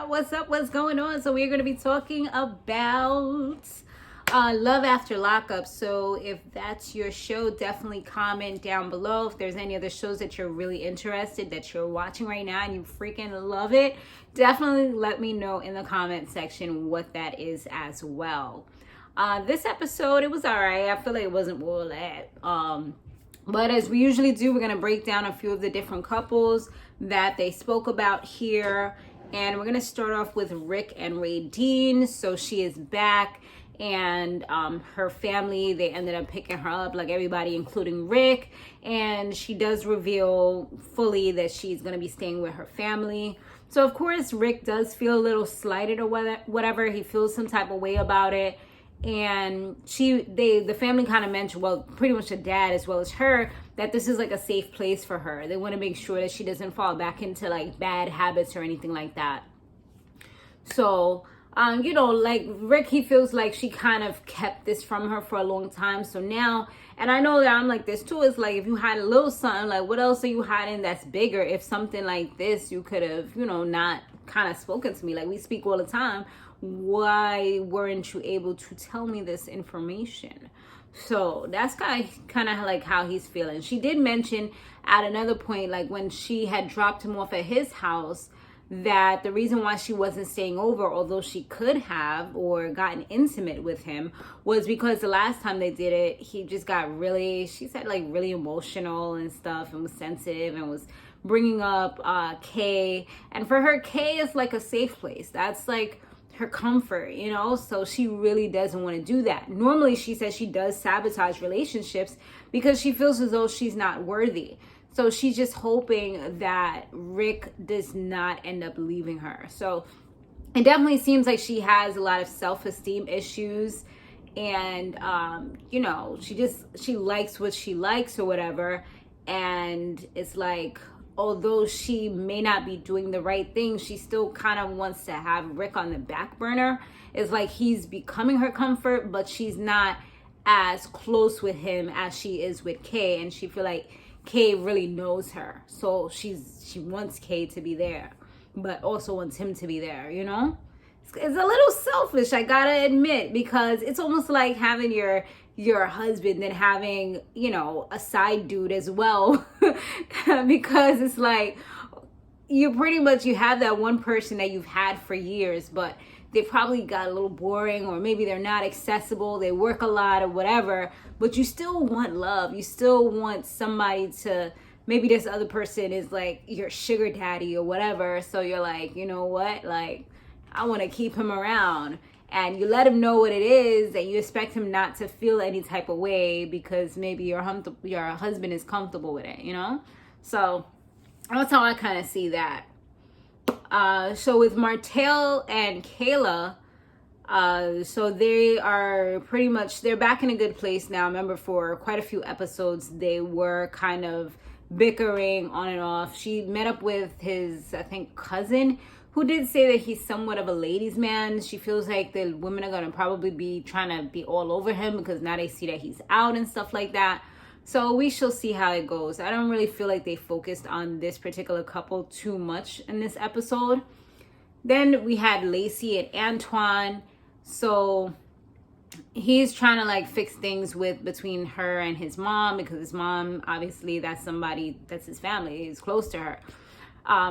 What's up? What's going on? So we're going to be talking about Love After Lockup. So if that's your show, definitely comment down below. If there's any other shows that you're really interested, that you're watching right now and you freaking love it, definitely let me know in the comment section what that is as well. This episode, it was all right. I feel like it wasn't all that. But as we usually do, we're going to break down a few of the different couples that they spoke about here. And we're going to start off with Rick and Reydean. So she is back, and her family, they ended up picking her up, like everybody, including Rick. And she does reveal fully that she's going to be staying with her family. So, of course, Rick does feel a little slighted or whatever. He feels some type of way about it. And the family kind of mentioned, well, pretty much the dad as well as her, that this is like a safe place for her. They want to make sure that she doesn't fall back into like bad habits or anything like that. So, like Rick, he feels like she kind of kept this from her for a long time. So now, and I know that I'm like this too, it's like if you had a little something, like what else are you hiding that's bigger? If something like this, you could have, not kind of spoken to me. Like we speak all the time. Why weren't you able to tell me this information? So that's kind of like how he's feeling. She did mention at another point, like when she had dropped him off at his house, that the reason why she wasn't staying over, although she could have or gotten intimate with him, was because the last time they did it, he just got really, she said, like really emotional and stuff, and was sensitive and was bringing up Kay. And for her, Kay is like a safe place. That's like her comfort, so she really doesn't want to do that. Normally, she says she does sabotage relationships because she feels as though she's not worthy. So she's just hoping that Rick does not end up leaving her. So it definitely seems like she has a lot of self-esteem issues, and she likes what she likes or whatever. And it's like, although she may not be doing the right thing, she still kind of wants to have Rick on the back burner. It's like he's becoming her comfort, but she's not as close with him as she is with Kay. And she feel like Kay really knows her. So she wants Kay to be there, but also wants him to be there, It's a little selfish, I gotta admit, because it's almost like having your husband and having, a side dude as well. Because it's like you have that one person that you've had for years, but they probably got a little boring, or maybe they're not accessible, they work a lot or whatever, but you still want love. You still want somebody to, maybe this other person is like your sugar daddy or whatever. So you're like, you know what? Like, I want to keep him around. And you let him know what it is, and you expect him not to feel any type of way because maybe your husband is comfortable with it, So that's how I kind of see that. So with Martell and Kayla, so they are pretty much, they're back in a good place now. Remember, for quite a few episodes, they were kind of bickering on and off. She met up with his, I think, cousin, who did say that he's somewhat of a ladies' man. She feels like the women are going to probably be trying to be all over him because now they see that he's out and stuff like that. So we shall see how it goes. I don't really feel like they focused on this particular couple too much in this episode. Then we had Lacey and Antoine. So he's trying to like fix things between her and his mom, because his mom, obviously, that's his family. He's close to her.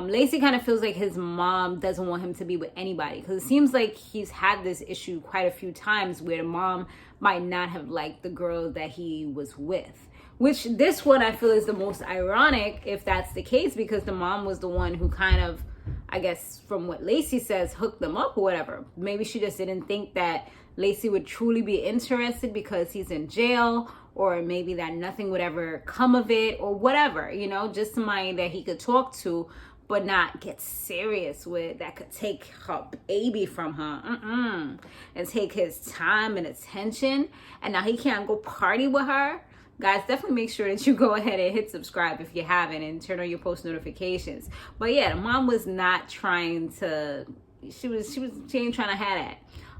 Lacey kind of feels like his mom doesn't want him to be with anybody, because it seems like he's had this issue quite a few times where the mom might not have liked the girl that he was with, which this one I feel is the most ironic if that's the case, because the mom was the one who kind of, I guess from what Lacey says, hooked them up or whatever. Maybe she just didn't think that Lacey would truly be interested because he's in jail, or maybe that nothing would ever come of it or whatever, just somebody that he could talk to but not get serious with, that could take her baby from her and take his time and attention, and now he can't go party with her. Guys, definitely make sure that you go ahead and hit subscribe if you haven't, and turn on your post notifications. But yeah, the mom was not trying to, she ain't trying to have that.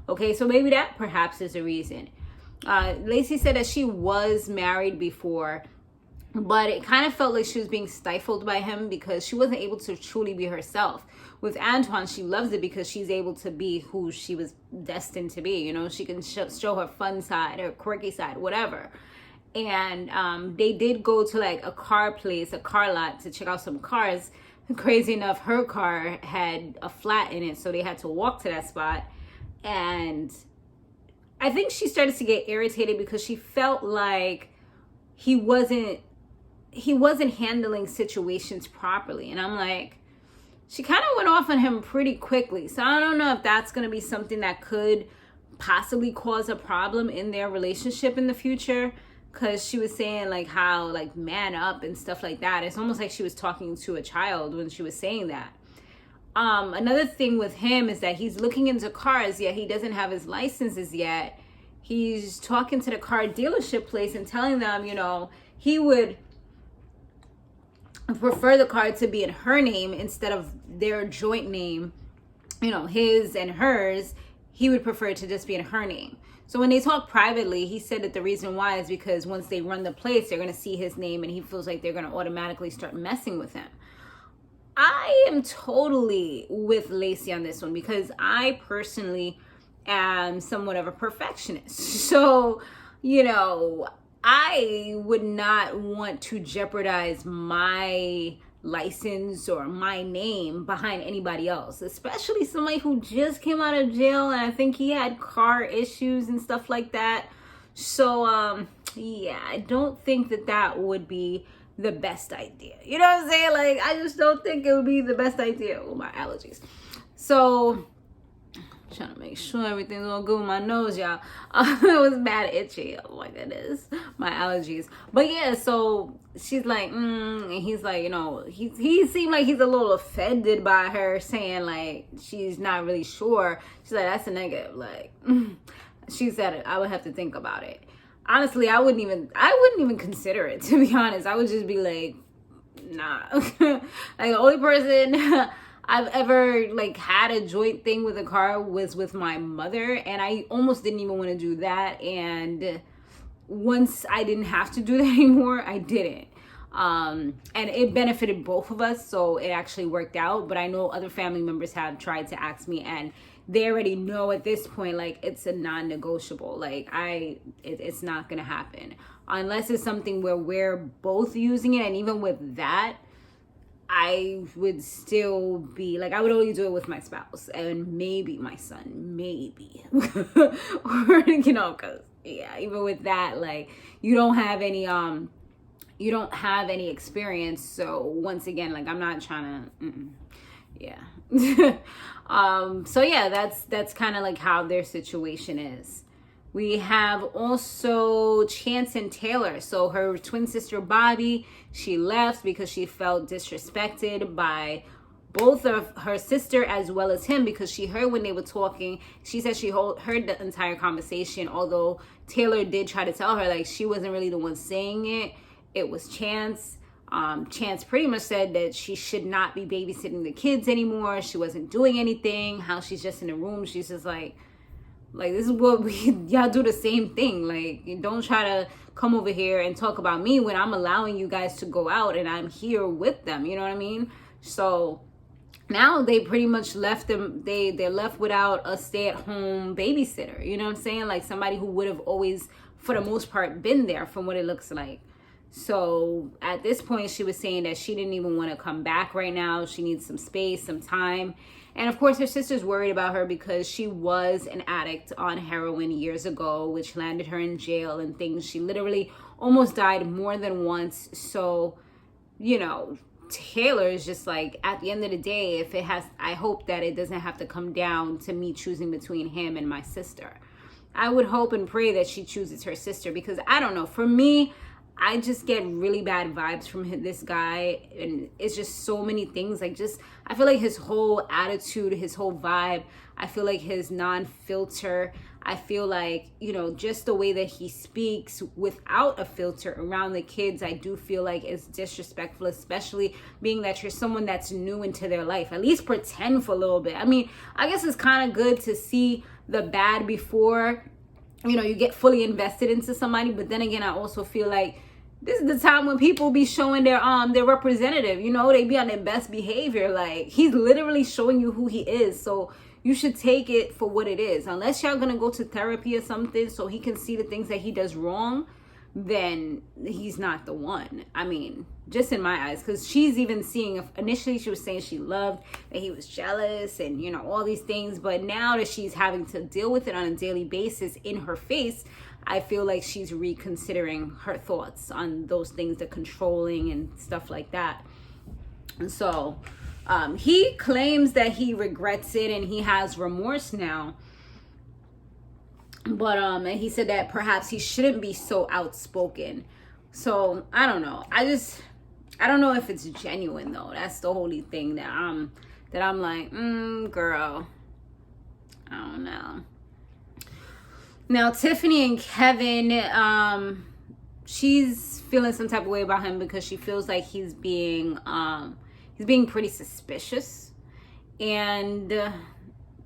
Okay, so maybe that perhaps is a reason. Lacey said that she was married before, But it kind of felt like she was being stifled by him because she wasn't able to truly be herself. With Antoine, she loves it because she's able to be who she was destined to be. You know, she can show her fun side, her quirky side, whatever. And they did go to like a car place, a car lot, to check out some cars. Crazy enough, her car had a flat in it, so they had to walk to that spot. And I think she started to get irritated because she felt like he wasn't handling situations properly. And I'm like, she kind of went off on him pretty quickly. So I don't know if that's going to be something that could possibly cause a problem in their relationship in the future. Because she was saying like how like man up and stuff like that. It's almost like she was talking to a child when she was saying that. Another thing with him is that he's looking into cars, yet he doesn't have his licenses yet. He's talking to the car dealership place and telling them, you know, he would prefer the car to be in her name instead of their joint name, you know, his and hers. He would prefer it to just be in her name. So when they talk privately, he said that the reason why is because once they run the place, they're going to see his name and he feels like they're going to automatically start messing with him. I am totally with Lacey on this one because I personally am somewhat of a perfectionist. So, you know, I would not want to jeopardize my license or my name behind anybody else, especially somebody who just came out of jail and I think he had car issues and stuff like that. So yeah, I don't think that would be the best idea. You know what I'm saying? Like, I just don't think it would be the best idea with my allergies. So trying to make sure everything's all good with my nose, y'all. It was bad itchy. Oh my goodness, my allergies. But yeah, so she's like, and he's like, you know, he seemed like he's a little offended by her saying like she's not really sure. She's like, that's a negative. Like, she said, I would have to think about it. Honestly, I wouldn't even consider it, to be honest. I would just be like, nah. Like, the only person I've ever like had a joint thing with a car was with my mother, and I almost didn't even want to do that. And once I didn't have to do that anymore, I didn't. And it benefited both of us, so it actually worked out. But I know other family members have tried to ask me, and they already know at this point, like, it's a non-negotiable. Like, it's not gonna happen unless it's something where we're both using it. And even with that, I would still be like, I would only do it with my spouse and maybe my son, maybe. Or, you know, because yeah, even with that, like, you don't have any experience. So once again, like, I'm not trying to yeah. So yeah, that's kind of like how their situation is. We have also Chance and Taylor. So her twin sister Bobby, she left because she felt disrespected by both of her sister as well as him, because she heard when they were talking. She said she heard the entire conversation, although Taylor did try to tell her like she wasn't really the one saying it. It was Chance. Chance pretty much said that she should not be babysitting the kids anymore. She wasn't doing anything. How she's just in the room. She's just like this is what y'all do the same thing. Like, you don't try to come over here and talk about me when I'm allowing you guys to go out and I'm here with them. You know what I mean? So now they pretty much left them. They're left without a stay-at-home babysitter. You know what I'm saying? Like, somebody who would have always, for the most part, been there from what it looks like. So at this point, she was saying that she didn't even want to come back right now. She needs some space, some time. And of course, her sister's worried about her because she was an addict on heroin years ago, which landed her in jail and things. She literally almost died more than once. So, you know, Taylor is just like, at the end of the day, if it has, I hope that it doesn't have to come down to me choosing between him and my sister. I would hope and pray that she chooses her sister, because I don't know, for me, I just get really bad vibes from this guy, and it's just so many things. Like, just, I feel like his whole attitude, his whole vibe, I feel like his non-filter, I feel like, you know, just the way that he speaks without a filter around the kids, I do feel like is disrespectful, especially being that you're someone that's new into their life. At least pretend for a little bit. I mean, I guess it's kind of good to see the bad before, you know, you get fully invested into somebody. But then again, I also feel like this is the time when people be showing their representative, you know, they be on their best behavior. Like, he's literally showing you who he is. So you should take it for what it is. Unless y'all gonna go to therapy or something so he can see the things that he does wrong, then he's not the one. I mean, just in my eyes, because she's even seeing, initially she was saying she loved that he was jealous and, you know, all these things. But now that she's having to deal with it on a daily basis in her face, I feel like she's reconsidering her thoughts on those things, the controlling and stuff like that. And so he claims that he regrets it and he has remorse now. But and he said that perhaps he shouldn't be so outspoken. So I don't know. I don't know if it's genuine though. That's the holy thing that I'm like, girl, I don't know. Now, Tiffany and Kevin, she's feeling some type of way about him because she feels like he's being pretty suspicious. And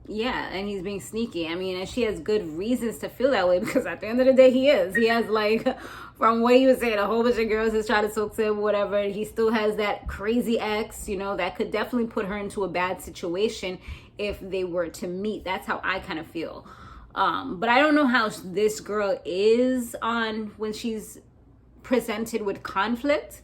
yeah, and he's being sneaky. I mean, and she has good reasons to feel that way because at the end of the day, he is. He has, like, from what he was saying, a whole bunch of girls has tried to talk to him, whatever. He still has that crazy ex, you know, that could definitely put her into a bad situation if they were to meet. That's how I kind of feel. But I don't know how this girl is on when she's presented with conflict,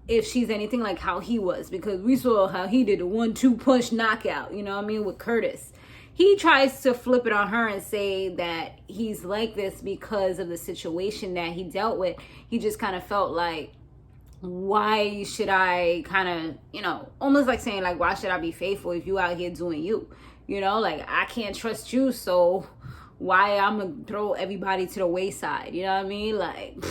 if she's anything like how he was, because we saw how he did a 1-2 punch knockout, you know what I mean, with Curtis. He tries to flip it on her and say that he's like this because of the situation that he dealt with. He just kind of felt like, why should I kind of, you know, almost like saying like, why should I be faithful if you out here doing you? You know, like, I can't trust you, so why I'm gonna throw everybody to the wayside? You know what I mean? Like,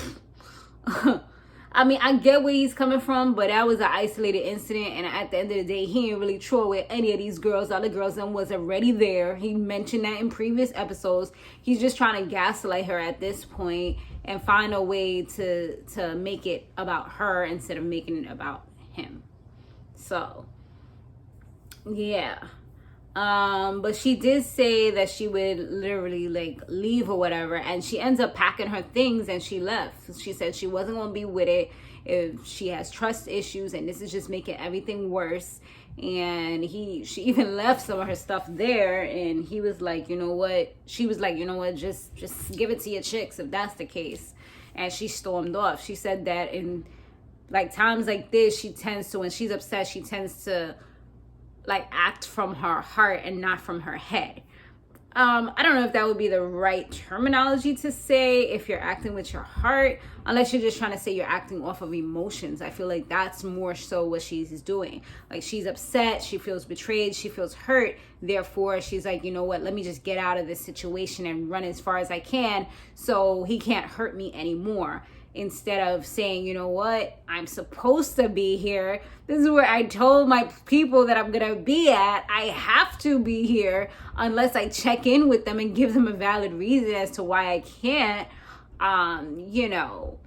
I mean, I get where he's coming from, but that was an isolated incident. And at the end of the day, he ain't really true with any of these girls. All the girls that was already there. He mentioned that in previous episodes. He's just trying to gaslight her at this point and find a way to make it about her instead of making it about him. So, yeah. But she did say that she would literally like leave or whatever, and she ends up packing her things and she left. She said she wasn't going to be with it if she has trust issues and this is just making everything worse. And she even left some of her stuff there, and he was like, you know what? She was like, you know what? Just give it to your chicks if that's the case. And she stormed off. She said that in like times like this, she tends to, when she's upset, she tends to like act from her heart and not from her head. I don't know if that would be the right terminology to say if you're acting with your heart, unless you're just trying to say you're acting off of emotions. I feel like that's more so what she's doing. Like, she's upset, she feels betrayed, she feels hurt. Therefore, she's like, you know what, let me just get out of this situation and run as far as I can so he can't hurt me anymore. Instead of saying, you know what, I'm supposed to be here. This is where I told my people that I'm going to be at. I have to be here unless I check in with them and give them a valid reason as to why I can't, you know.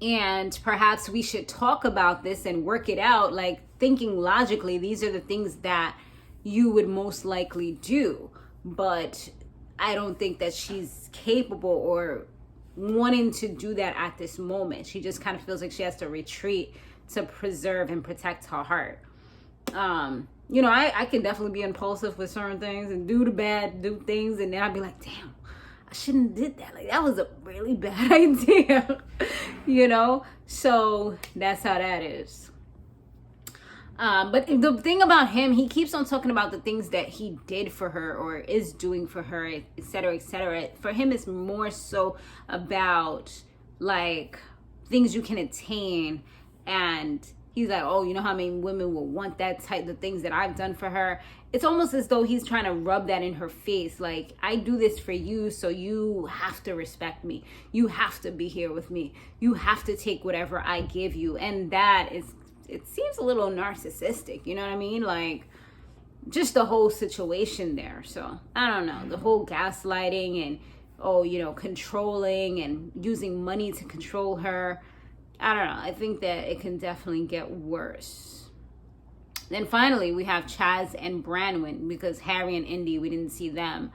And perhaps we should talk about this and work it out. Like, thinking logically, these are the things that you would most likely do. But I don't think that she's capable or wanting to do that at this moment. She just kind of feels like she has to retreat to preserve and protect her heart. You know, I can definitely be impulsive with certain things and do things, and then I'd be like, damn, I shouldn't have did that. Like, that was a really bad idea. You know? So that's how that is. But the thing about him, he keeps on talking about the things that he did for her or is doing for her, etc., etc. For him, it's more so about like things you can attain. And he's like, oh, you know how many women will want that type of things that I've done for her. It's almost as though he's trying to rub that in her face. Like, I do this for you, so you have to respect me. You have to be here with me. You have to take whatever I give you. And that is, it seems a little narcissistic, you know what I mean? Like, just the whole situation there. So, I don't know. The whole gaslighting and, oh, you know, controlling and using money to control her. I don't know. I think that it can definitely get worse. Then finally, we have Chaz and Branwen, because Harry and Indy, we didn't see them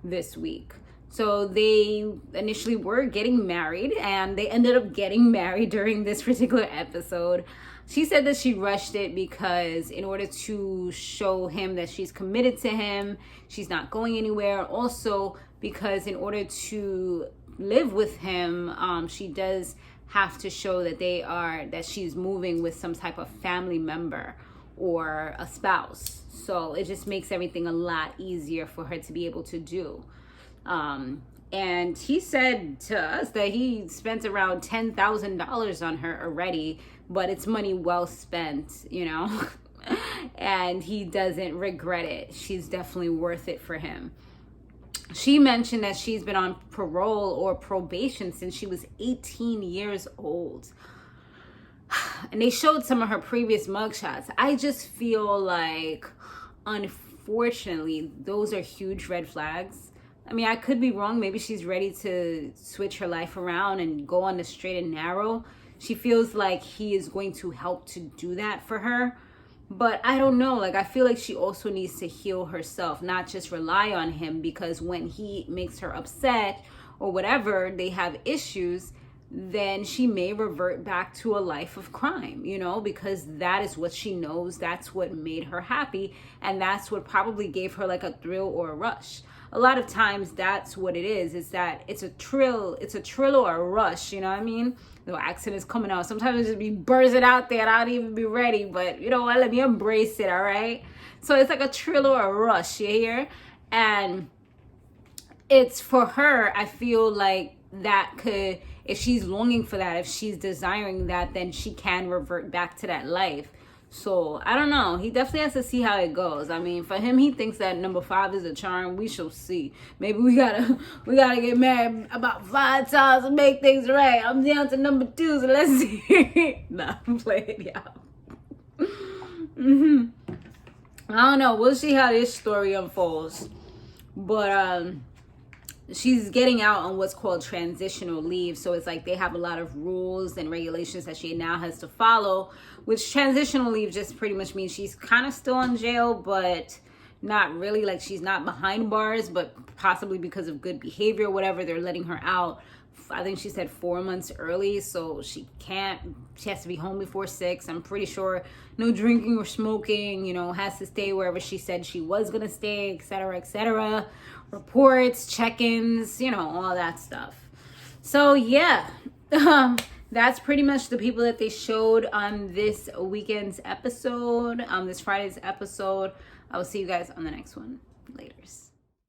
this week. So they initially were getting married, and they ended up getting married during this particular episode. She said that she rushed it because in order to show him that she's committed to him, she's not going anywhere. Also, because in order to live with him, she does have to show that she's moving with some type of family member or a spouse. So it just makes everything a lot easier for her to be able to do. And he said to us that he spent around $10,000 on her already, but it's money well spent, you know, and he doesn't regret it. She's definitely worth it for him. She mentioned that she's been on parole or probation since she was 18 years old. And they showed some of her previous mugshots. I just feel like, unfortunately, those are huge red flags. I mean, I could be wrong. Maybe she's ready to switch her life around and go on the straight and narrow. She feels like he is going to help to do that for her. But I don't know. Like, I feel like she also needs to heal herself, not just rely on him, because when he makes her upset or whatever, they have issues, then she may revert back to a life of crime, you know, because that is what she knows. That's what made her happy. And that's what probably gave her like a thrill or a rush. A lot of times that's what it is that it's a thrill or a rush, you know what I mean? The accent is coming out. Sometimes it just be bursting out there and I don't even be ready, but you know what? Let me embrace it, all right? So it's like a thrill or a rush, you hear? And it's for her, I feel like that could, if she's longing for that, if she's desiring that, then she can revert back to that life. So I don't know. He definitely has to see how it goes. I mean, for him, he thinks that number 5 is a charm. We shall see. Maybe we gotta get married about 5 times and make things right. I'm down to number 2, so let's see. Nah, I'm playing, y'all. I don't know. We'll see how this story unfolds. But she's getting out on what's called transitional leave. So it's like they have a lot of rules and regulations that she now has to follow, which transitional leave just pretty much means she's kind of still in jail, but not really. Like, she's not behind bars, but possibly because of good behavior or whatever, they're letting her out. I think she said 4 months early, so she has to be home before 6. I'm pretty sure no drinking or smoking, you know, has to stay wherever she said she was going to stay, etc., etc. Reports, check-ins, you know, all that stuff. So yeah, that's pretty much the people that they showed on this weekend's episode, this Friday's episode. I will see you guys on the next one. Laters.